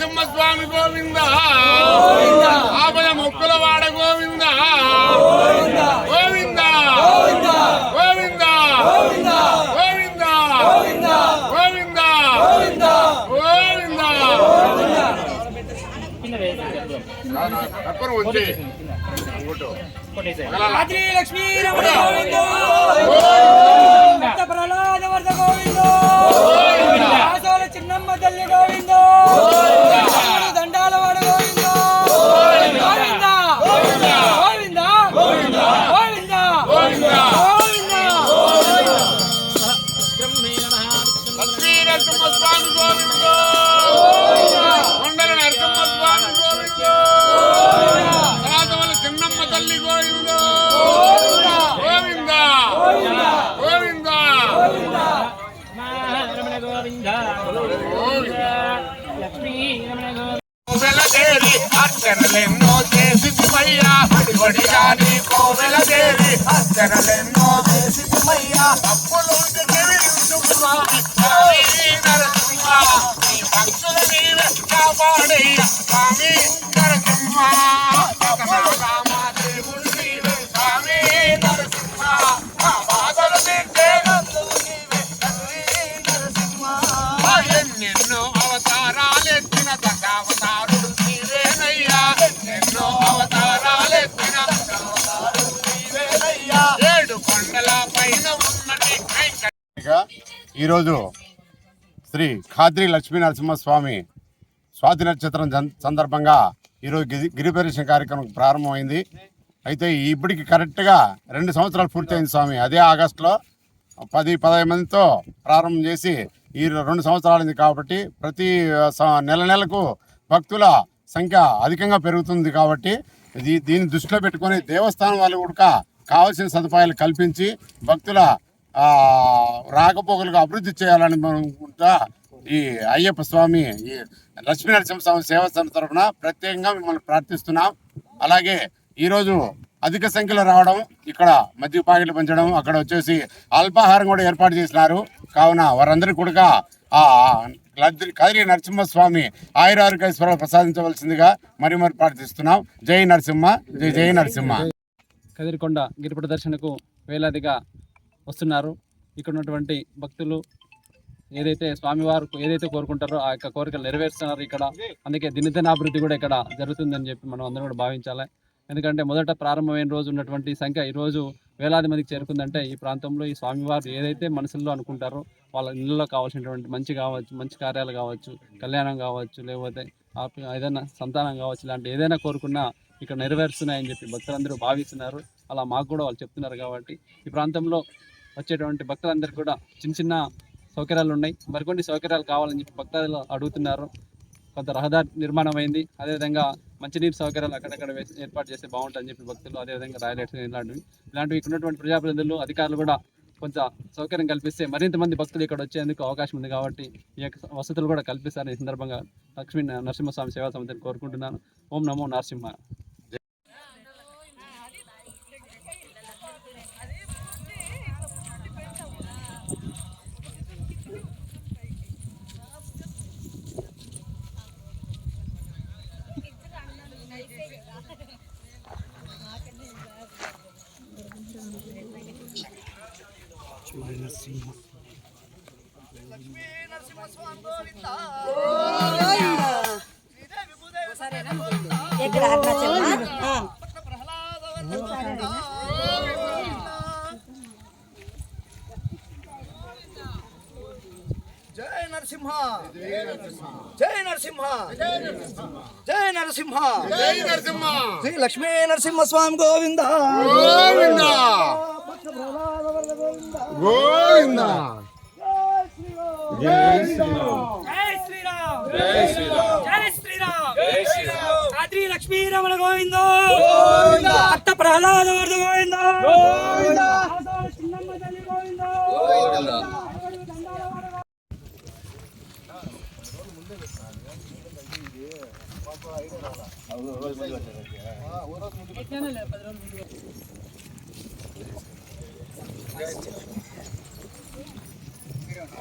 నరసింహస్వామి గోవింద ఆపద మొక్కుల వాడ గోవింద గోవింద గోవింద గోవింద గోవింద గోవింద కర్పూరం వచ్చి లక్ష్మీ రమణ గోవింద ప్రహ్లాద వర్ధ గోవింద చిన్నమ్మ తల్లి గోవింద దండాల వాడ గోవింద గోవింద గోవింద గోవింద గోవింద లక్ష్మీ నరసింహస్వామి గోవింద కొండల నరసింహస్వామి గోవింద రాజవల చిన్నమ్మ తల్లి గోవింద గోవింద గోవింద కోవెలదేవి అర్చనలెన్నో చేసిమయ్యా ఒడిగాని కోవెలదేవి అర్చనలెన్నో చేసిమయ్యా అప్పులుంటే నరసింహ నీ భక్తుల నీవే కాపాడయ్యా స్వామి నరసింహ రామాదేవుడు నీవే స్వామి నరసింహ మా బాధలు తింటే ఎన్నెన్నో అవతారాలెత్తిన దశావతారుడు నీవేనయ్యా ఎన్నో అవతారాలెత్తిన నీవేనయ్యా ఏడు కొండల పైన ఉన్నటి ఈరోజు శ్రీ ఖాద్రి లక్ష్మీ నరసింహస్వామి స్వాతి నక్షత్రం సందర్భంగా ఈరోజు గిరిప్రదక్షిణ కార్యక్రమం ప్రారంభమైంది. అయితే ఇప్పటికి కరెక్ట్గా 2 సంవత్సరాలు పూర్తయింది స్వామి. అదే ఆగస్టులో 10-15 మందితో ప్రారంభం చేసి ఈ 2 సంవత్సరాలైంది కాబట్టి ప్రతి నెలకు భక్తుల సంఖ్య అధికంగా పెరుగుతుంది. కాబట్టి దీన్ని దృష్టిలో పెట్టుకొని దేవస్థానం వాళ్ళు కూడా కావాల్సిన సదుపాయాలు కల్పించి భక్తుల రాకపోకలుగా అభివృద్ధి చేయాలని అనుకుంటా ఈ అయ్యప్ప స్వామి ఈ లక్ష్మీ నరసింహస్వామి సేవా సంస్థ తరఫున ప్రత్యేకంగా మిమ్మల్ని ప్రార్థిస్తున్నాం. అలాగే ఈరోజు అధిక సంఖ్యలో రావడం, ఇక్కడ మద్య పాకెట్లు పెంచడం, అక్కడ వచ్చేసి అల్పాహారం కూడా ఏర్పాటు చేసినారు. కావున వారందరికీ కూడా ఖాద్రి నరసింహస్వామి ఆయురారోగ్యేశ్వరాలు ప్రసాదించవలసిందిగా మరి ప్రార్థిస్తున్నాం. జై నరసింహ, జై జై నరసింహ. కదిరికొండ గిరి ప్రదర్శనకు వేలాదిగా వస్తున్నారు. ఇక్కడ ఉన్నటువంటి భక్తులు ఏదైతే స్వామివారు ఏదైతే కోరుకుంటారో ఆ యొక్క కోరికలు నెరవేరుస్తున్నారు ఇక్కడ. అందుకే దినదినాభివృద్ధి కూడా ఇక్కడ జరుగుతుందని చెప్పి మనం అందరం కూడా భావించాలి. ఎందుకంటే మొదట ప్రారంభమైన రోజు ఉన్నటువంటి సంఖ్య ఈరోజు వేలాది మందికి చేరుకుందంటే ఈ ప్రాంతంలో ఈ స్వామివారు ఏదైతే మనసుల్లో అనుకుంటారో వాళ్ళ ఇళ్ళలో కావాల్సినటువంటి మంచి కార్యాలు కావచ్చు, కళ్యాణం కావచ్చు, లేకపోతే ఏదైనా సంతానం కావచ్చు, ఇలాంటి ఏదైనా కోరుకున్నా ఇక్కడ నెరవేరుస్తున్నాయని చెప్పి భక్తులందరూ భావిస్తున్నారు. అలా మాకు కూడా వాళ్ళు చెప్తున్నారు. కాబట్టి ఈ ప్రాంతంలో వచ్చేటువంటి భక్తులందరికీ కూడా చిన్న సౌకర్యాలు ఉన్నాయి. మరికొన్ని సౌకర్యాలు కావాలని చెప్పి భక్తులు అడుగుతున్నారు. కొంత రహదారి నిర్మాణం అయింది. అదేవిధంగా మంచినీరు సౌకర్యాలు అక్కడక్కడ ఏర్పాటు చేస్తే బాగుంటుందని చెప్పి భక్తులు, అదేవిధంగా రాయలెట్స్ ఇలాంటివి ఇక్కడ ఉన్నటువంటి ప్రజాప్రతినిధులు, అధికారులు కూడా కొంచెం సౌకర్యం కల్పిస్తే మరింత మంది భక్తులు ఇక్కడ వచ్చేందుకు అవకాశం ఉంది. కాబట్టి ఈ యొక్క వసతులు కూడా కల్పిస్తారని ఈ సందర్భంగా లక్ష్మీ నరసింహస్వామి సేవా సమితిని కోరుకుంటున్నాను. ఓం నమో నరసింహ. జై నరసింహ, జై నరసింహ, జై నరసింహ, జై నరసింహ. శ్రీ లక్ష్మీ నరసింహ స్వామి గోవింద గోవింద గోవింద. జై శ్రీరామ్, జై శ్రీరామ్, జై శ్రీరామ్, జై శ్రీరామ్, జై శ్రీరామ్. ఖాద్రి లక్ష్మీ రమణ గోవింద గోవింద, భక్త ప్రహ్లాద వర్ధ గోవింద గోవింద, చిన్నమ్మ తల్లి గోవింద గోవింద.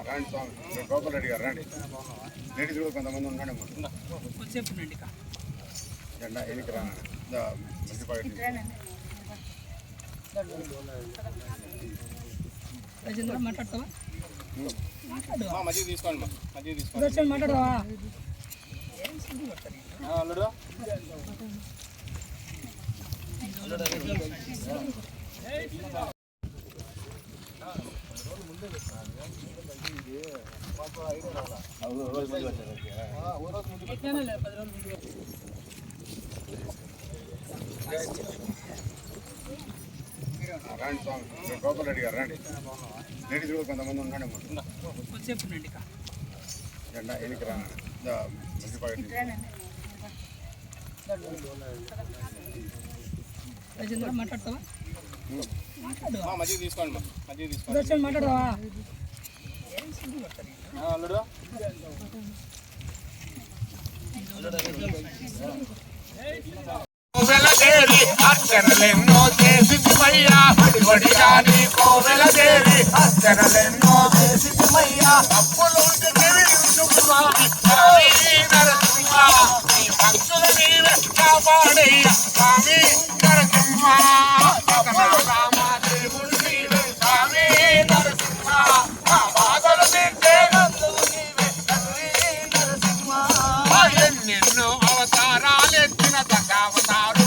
రండి స్వామి, గోపాల్ రెడ్డి గారు రండి. లేడీస్ కూడా కొంతమంది ఉన్నాడు కొంచెంసేపు ఉండండి ఇక. జెండా ఎనికి రా రాజేంద్ర మాట్లాడతావా? మధ్య తీసుకోండి మధ్య తీసుకోండి సుదర్శన్ మాట్లాడతావా? అల్లుడు రండి స్వామి గోపాల్ రెడ్డి గారు రండి లేడీస్ కూడా కొంతమంది ఉన్నాడు కొంచెంసేపు ఉండండి ఇక. జెండా ఎనికి రా రాజేంద్ర మాట్లాడతావా? మధ్య తీసుకోండి మధ్య తీసుకోండి సుదర్శన్ మాట్లాడతావా? అల్లుడు కోవెలదేవి అర్చనలెన్నో చేసిమయ్యా వడిగాని కోవెలదేవి అర్చనలెన్నో చేసిమయ్యా అప్పులుంటే స్వామి నరసింహ నీ భక్తుల నీవే కాపాడయ్యా స్వామి నరసింహ రామాదేవుడు నీవే స్వామి నరసింహ మా బాధలు తింటే నందువు నీవే తండ్రి నరసింహ ఎన్నెన్నో అవతారాలెత్తిన దశావతారు